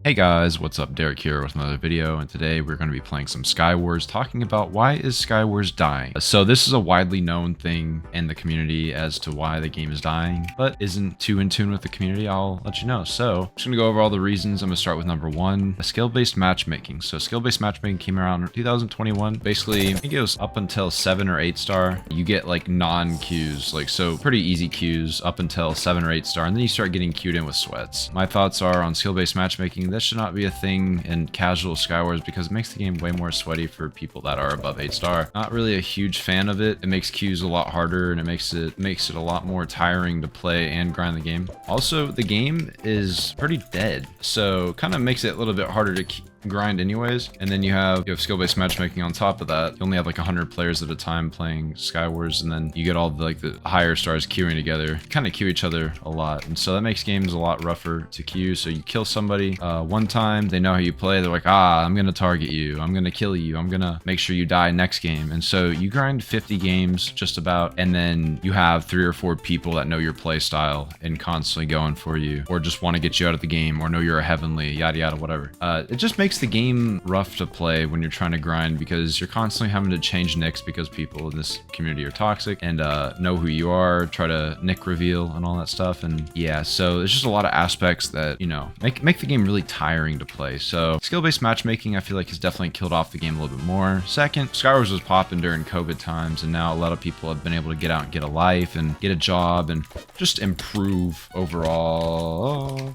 Hey guys, what's up? Derek here with another video, and today we're going to be playing some Skywars, talking about why is Skywars dying. So this is a widely known thing in the community as to why the game is dying, but isn't too in tune with the community. I'll let you know. So I'm just going to go over all the reasons. I'm going to start with number one, skill-based matchmaking. So skill-based matchmaking came around in 2021. Basically, I think it was up until 7 or 8 star. You get like non-queues, so pretty easy queues up until 7 or 8 star, and then you start getting queued in with sweats. My thoughts are on skill-based matchmaking. That should not be a thing in casual Skywars because it makes the game way more sweaty for people that are above 8 star. Not really a huge fan of it. It makes queues a lot harder, and it makes it a lot more tiring to play and grind the game. Also, the game is pretty dead, so kind of makes it a little bit harder to grind anyways. And then you have skill-based matchmaking on top of that. You only have like 100 players at a time playing Skywars, and then you get all the higher stars queuing together, kind of queue each other a lot, and so that makes games a lot rougher to queue. So you kill somebody one time, they know how you play, they're like, I'm gonna target you, I'm gonna kill you, I'm gonna make sure you die next game. And so you grind 50 games just about, and then you have 3 or 4 people that know your play style and constantly going for you, or just want to get you out of the game, or know you're a heavenly, yada yada, whatever. It just makes the game rough to play when you're trying to grind, because you're constantly having to change nicks because people in this community are toxic and know who you are, try to nick reveal and all that stuff. And yeah, so there's just a lot of aspects that, make the game really tiring to play. So skill-based matchmaking, I feel like, has definitely killed off the game a little bit more. Second, Skywars was popping during COVID times, and now a lot of people have been able to get out and get a life and get a job and just improve overall.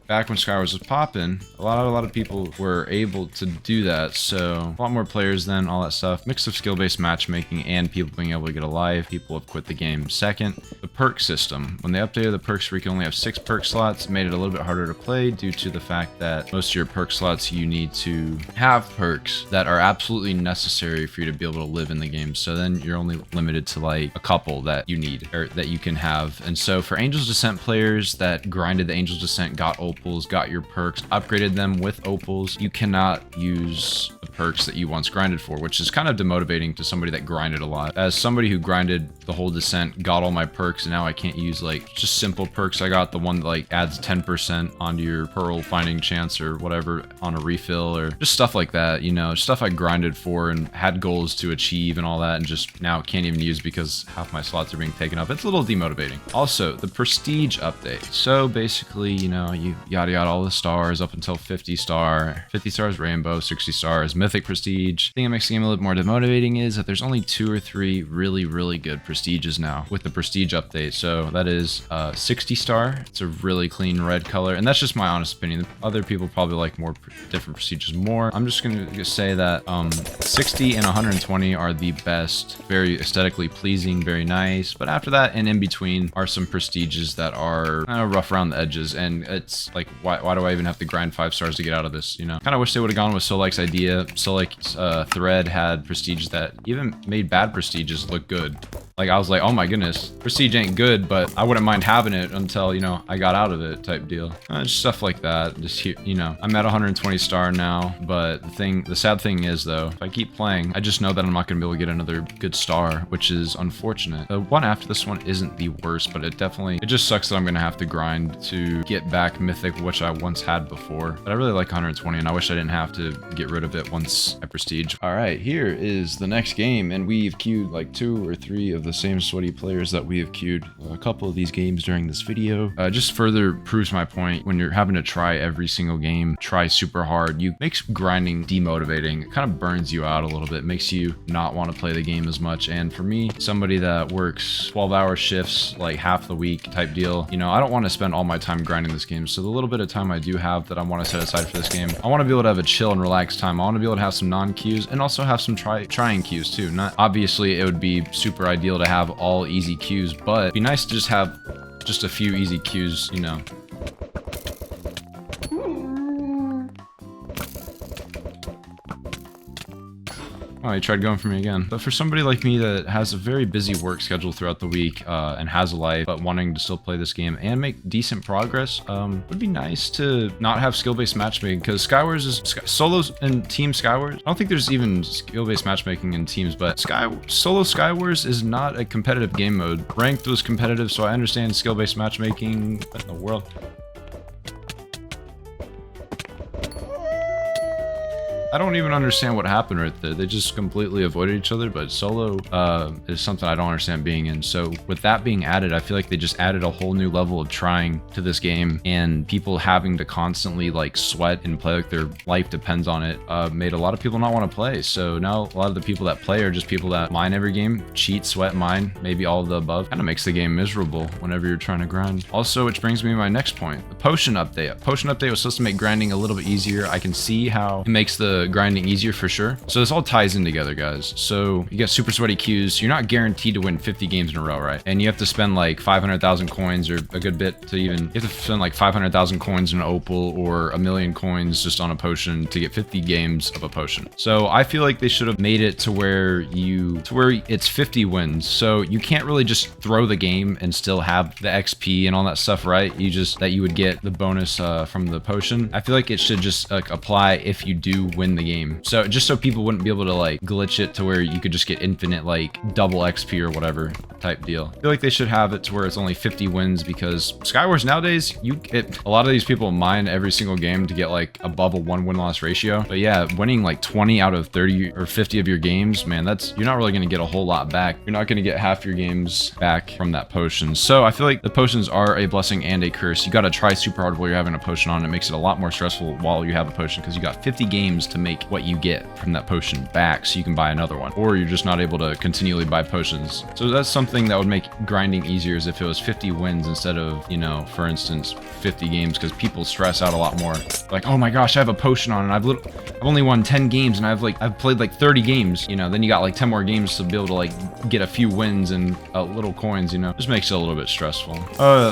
Back when Skywars was popping, a lot of people were able to do that. So a lot more players then, all that stuff. Mix of skill-based matchmaking and people being able to get a life. People have quit the game. Second, the perk system. When they updated the perks where you can only have 6 perk slots, it made it a little bit harder to play due to the fact that most of your perk slots, you need to have perks that are absolutely necessary for you to be able to live in the game. So then you're only limited to like a couple that you need, or that you can have. And so for Angel's Descent players that grinded the Angel's Descent, got opals, got your perks, upgraded them with opals, you cannot use the perks that you once grinded for, which is kind of demotivating to somebody that grinded a lot. As somebody who grinded the whole Descent, got all my perks, and now I can't use just simple perks. I got the one that adds 10% onto your pearl finding chance or whatever on a refill, or just stuff like that, stuff I grinded for and had goals to achieve and all that, and just now can't even use because half my slots are being taken up. It's a little demotivating. Also, the prestige update. So basically, you yada yada, all the stars up until 50 star. 50 stars rainbow, 60 stars mythic prestige. The thing that makes the game a little more demotivating is that there's only 2 or 3 really good prestiges now with the prestige update. So that is 60 star. It's a really clean red color, and that's just my honest opinion. Other people probably like more different prestiges more. I'm just gonna say that 60 and 120 are the best, very aesthetically pleasing, very nice. But after that and in between are some prestiges that are kind of rough around the edges, and it's like, why do I even have to grind 5 stars to get out of this? Kind of wish they would have gone with Solik's idea. Solik's thread had prestige that even made bad prestiges look good. I was like, oh my goodness, prestige ain't good, but I wouldn't mind having it until, I got out of it type deal. Just stuff like that. Just here, I'm at 120 star now, but the sad thing is though, if I keep playing, I just know that I'm not going to be able to get another good star, which is unfortunate. The one after this one isn't the worst, but it just sucks that I'm going to have to grind to get back mythic, which I once had before. But I really like 120, and I wish I didn't have to get rid of it once I prestige. All right, here is the next game, and we've queued like 2 or 3 of the same sweaty players that we have queued a couple of these games during this video. Just further proves my point. When you're having to try every single game, try super hard, makes grinding demotivating. It kind of burns you out a little bit, makes you not want to play the game as much. And for me, somebody that works 12-hour shifts like half the week type deal, I don't want to spend all my time grinding this game. So the little bit of time I do have that I want to set aside for this game, I want to be able to have a chill and relaxed time. I want to be able to have some non-queues and also have some trying queues too. Not obviously, it would be super ideal to have all easy queues, but it'd be nice to just have just a few easy queues, Oh, he tried going for me again. But for somebody like me that has a very busy work schedule throughout the week and has a life, but wanting to still play this game and make decent progress, would be nice to not have skill-based matchmaking, because Skywars is solos and team Skywars. I don't think there's even skill-based matchmaking in teams, but solo Skywars is not a competitive game mode. Ranked was competitive, so I understand skill-based matchmaking. What in the world? I don't even understand what happened right there. They just completely avoided each other, but solo is something I don't understand being in. So with that being added, I feel like they just added a whole new level of trying to this game, and people having to constantly like sweat and play like their life depends on it made a lot of people not want to play. So now a lot of the people that play are just people that mine every game, cheat, sweat, mine, maybe all of the above. Kind of makes the game miserable whenever you're trying to grind. Also, which brings me to my next point, the potion update. Potion update was supposed to make grinding a little bit easier. I can see how it makes the grinding easier for sure. So this all ties in together, guys. So you get super sweaty queues. You're not guaranteed to win 50 games in a row, right? And you have to spend like 500,000 coins or a good bit to even, you have to spend like 500,000 coins in an opal or a million coins just on a potion to get 50 games of a potion. So I feel like they should have made it to where it's 50 wins. So you can't really just throw the game and still have the XP and all that stuff, right? You would get the bonus from the potion. I feel like it should just apply if you do win the game. So just so people wouldn't be able to like glitch it to where you could just get infinite like double XP or whatever type deal. I feel like they should have it to where it's only 50 wins, because Skywars nowadays, a lot of these people mine every single game to get like above a 1 win-loss ratio. But yeah, winning like 20 out of 30 or 50 of your games, man, you're not really going to get a whole lot back. You're not going to get half your games back from that potion. So I feel like the potions are a blessing and a curse. You got to try super hard while you're having a potion on. It makes it a lot more stressful while you have a potion, because you got 50 games to make what you get from that potion back so you can buy another one, or you're just not able to continually buy potions. So that's something that would make grinding easier, is if it was 50 wins instead of, you know, for instance, 50 games, because people stress out a lot more. Like, oh my gosh, I have a potion on and I've only won 10 games and I've played like 30 games, you know, then you got like 10 more games to be able to like get a few wins and little coins, you know. Just makes it a little bit stressful.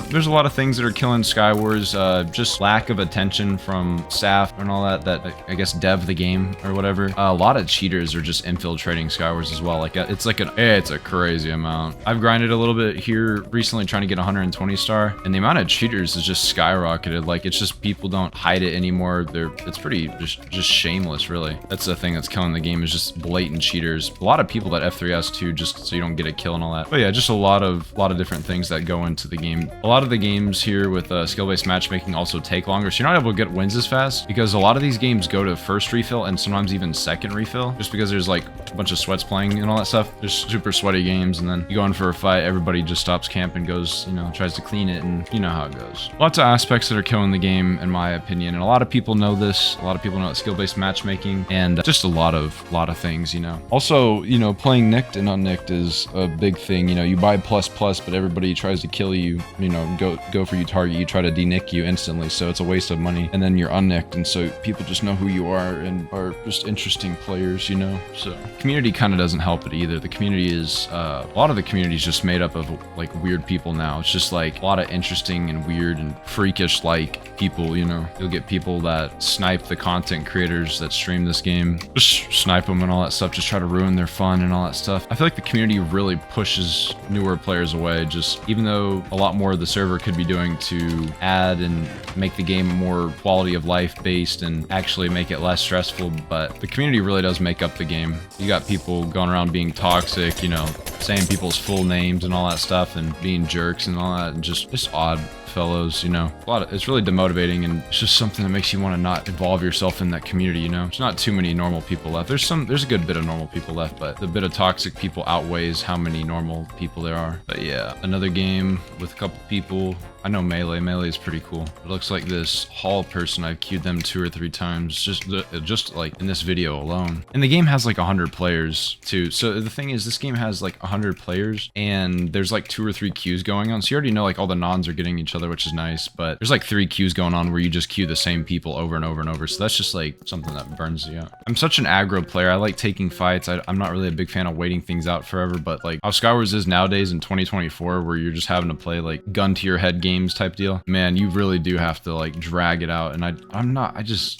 There's a lot of things that are killing Skywars, just lack of attention from staff and all that I guess dev the game or whatever. A lot of cheaters are just infiltrating Skywars as well. Like it's a crazy amount. I've grinded a little bit here recently trying to get 120 star, and the amount of cheaters is just skyrocketed. Like, it's just people don't hide it anymore. It's pretty just shameless, really. That's the thing that's killing the game, is just blatant cheaters. A lot of people that F3S too, just so you don't get a kill and all that. But yeah, just a lot of different things that go into the game. A lot of the games here with skill-based matchmaking also take longer, so you're not able to get wins as fast, because a lot of these games go to first refill and sometimes even second refill, just because there's like a bunch of sweats playing and all that stuff. There's super sweaty games, and then you go in for a fight, everybody just stops camp and goes, you know, tries to clean it, and you know how it goes. Lots of aspects that are killing the game, in my opinion, and a lot of people know this. A lot of people know it's skill-based matchmaking, and just a lot of things, you know. Also, you know, playing nicked and unnicked is a big thing. You know, you buy plus, but everybody tries to kill you, you know, go for you, target you, try to de-nick you instantly, so it's a waste of money, and then you're unnicked, and so people just know who you are and are just interesting players, you know. So community kind of doesn't help it either. The community is a lot of the community is just made up of like weird people now. It's just like a lot of interesting and weird and freakish like people, you know. You'll get people that snipe the content creators that stream this game, just snipe them and all that stuff, just try to ruin their fun and all that stuff. I feel like the community really pushes newer players away, just even though a lot more of the server could be doing to add and make the game more quality of life based and actually make it less stressful, but the community really does make up the game. You got people going around being toxic, you know, saying people's full names and all that stuff and being jerks and all that, and just odd fellows, you know. It's really demotivating, and it's just something that makes you want to not involve yourself in that community, you know. There's not too many normal people left. There's a good bit of normal people left, but the bit of toxic people outweighs how many normal people there are. But yeah, another game with a couple people. I know Melee. Melee is pretty cool. It looks like this Hall person, I've queued them 2 or 3 times, just like in this video alone. And the game has like 100 players too. So the thing is, this game has like 100 players, and there's like 2 or 3 queues going on. So you already know like all the nons are getting each other, which is nice. But there's like 3 queues going on where you just queue the same people over and over and over. So that's just like something that burns you out. I'm such an aggro player. I like taking fights. I'm not really a big fan of waiting things out forever, but like how Skywars is nowadays in 2024, where you're just having to play like gun to your head games type deal, man, you really do have to like drag it out. And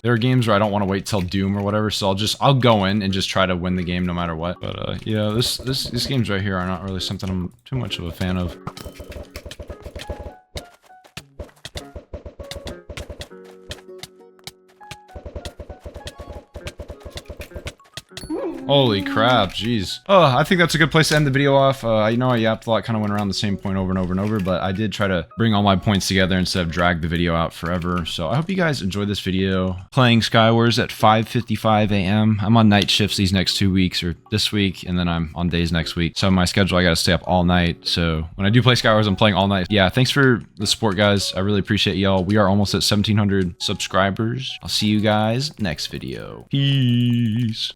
there are games where I don't want to wait till Doom or whatever, so I'll go in and just try to win the game no matter what. But yeah, these games right here are not really something I'm too much of a fan of. Holy crap, jeez. Oh, I think that's a good place to end the video off. I know I yapped a lot, kind of went around the same point over and over and over, but I did try to bring all my points together instead of drag the video out forever. So I hope you guys enjoyed this video. Playing Skywars at 5:55 a.m. I'm on night shifts these next 2 weeks, or this week, and then I'm on days next week. So my schedule, I gotta stay up all night. So when I do play Skywars, I'm playing all night. Yeah, thanks for the support, guys. I really appreciate y'all. We are almost at 1,700 subscribers. I'll see you guys next video. Peace.